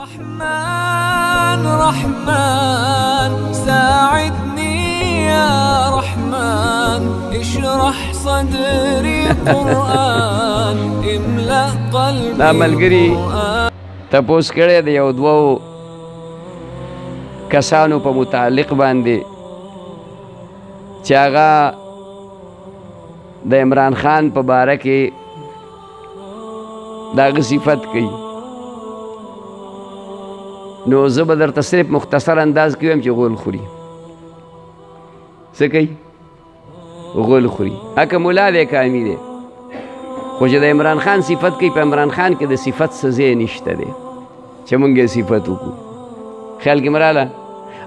رحمن رحمن ساعدني يا رحمن اشرح صدري قرآن املأ قلبي دا ملګری تپوس کړی د یو دوو کسانو په متعلق باندې چې هغه د عمران خان په باره کې د هغه صفت کوي. نو زه به درته صرف مختصر انداز کې وایم چې غول خوري. څه کوي؟ غول خوري. هکه ملا دی کامي دی، خو چې د عمران خان صفت کوي، په عمران خان کې د صفت څه ځای نشته دی چې موږ یې صفت وکړو. خیال کې مراله.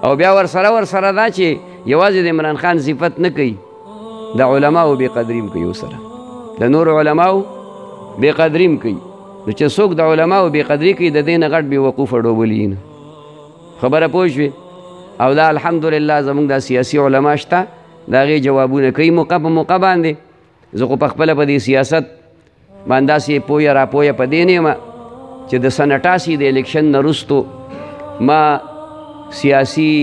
او بیا ورسره دا چې یوازې د عمران خان صفت نه کوي، د علماو بې قدریم کوي، ورسره د نور علماو بې قدریم کوي. نو چې څوک د علماو بې قدري کوي، د دې نه غټ بې وقوفه ډوبلي نه. خبره پوه شوې؟ او دا الحمدلله زموږ دا سیاسي علما شته، د هغې جوابونه کوي موقع په موقع باندې. زه خو پخپله په دې سیاست باندې داسې پویه راپویه په دې نه یم چې د سن 88 د الیکشن نه وروستو ما سیاسي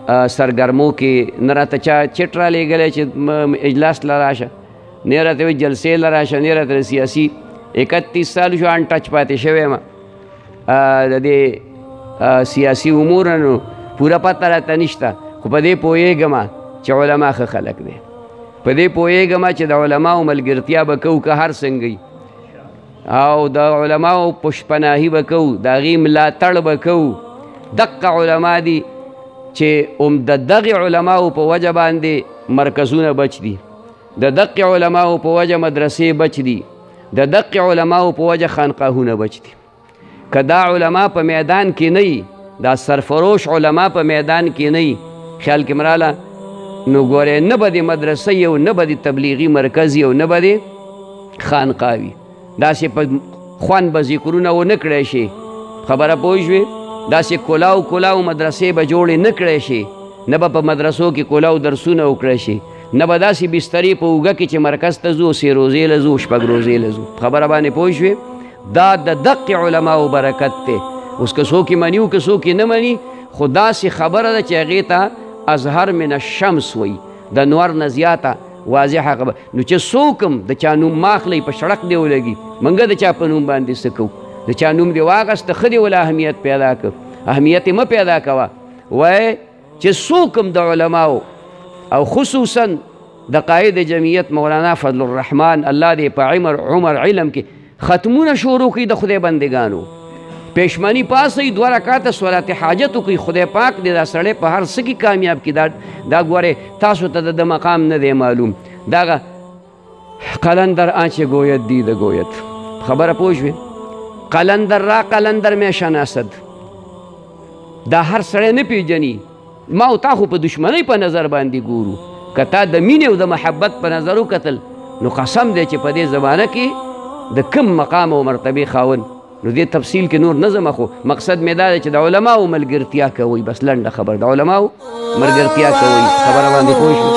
سرګرمو کې نه راته چا چټ رالیږلی چې اجلاس له راشه، نه یې راته وایي جلسې له راشه، نه یې راته سیاسي 31 سال شو ان ټچ پاتې شوی یم د دې سیاسي امورو پوره پته راته نشته. خو په دې پوهېږم چې علما ښه خلک دی، په دې پوهېږم چې د علماو ملګرتیا به کوو که هر څنګه وي، او د علماو پشپناهي به کوو، د هغې ملاتړ به کوو. دقه علما دي چې د دغې علماو په وجه باندې مرکزونه بچ دي، د دقې علماو په وجه مدرسې بچ دي، د دقې علماو په وجه خانقاهونه بچ دي. که دا علما په میدان کې نه وي، دا سرفروش علما په میدان کې نه وي، خیال کې مراله، نو ګورې نه به د مدرسې او نه به د تبلیغي مرکز او نه به د خانقاه وي. داسې په خوند به ذکرونه ونه کړی شي. خبره پوه شوې؟ داسې کلاو مدرسې به جوړې نه کړی شي، نه به په مدرسو کې کلاو درسونه وکړی شي، نه به داسې بسترې په اوږه کې چې مرکز ته ځو 3 روزې له ځو 4 روزې له ځو. خبره باندې پوه شوې؟ دا د دقې علماو برکت دی. اوس که څوک یې مني او که څوک یې نه مني، خو داسې خبره ده چې هغې ته اظهر من الشمس وایي، د نور نه زیاته واضحه خبره. نو چې څوک هم د چا نوم ماخلی په سړک دې ولګي، موږ د چا په نوم باندې څه کوو؟ د چا نوم دې واغسته، ښه دې وله اهمیت پیدا کړ، اهمیت یې مه پیدا کوه. وایي چې څوک هم د علماو او خصوصا د قائد جمعیت مولانا فضل الرحمن الله دې په عمر علم کې ختمونه شروع کړي د خدای بندګانو، پېشمني پاسئ، 2 رکعاته صلات حاجت وکړي. خدای پاک دې دا سړی په هر څه کې کامیاب کړي. دا ګورې تاسو ته د مقام نه دی معلوم. دغه قلندر آنچه گوید دیده گوید. خبره پوه شوې؟ قلندر را قلندر می شناسد. دا هر سړی نه پیژني. ما او تا خو په دشمنۍ په نظر باندې ګورو، که تا د مینې او د محبت په نظر وکتل، نو قسم دی چې په دې زمانه کې د کم مقام او مرتبې خاوند. نو دې تفصیل کې نور نه ځمه، خو مقصد مې دا دی چې د علماو ملګرتیا کوئ. بس لنډه خبر، د علماو ملګرتیا کوئ. خبره باندې پوه شو؟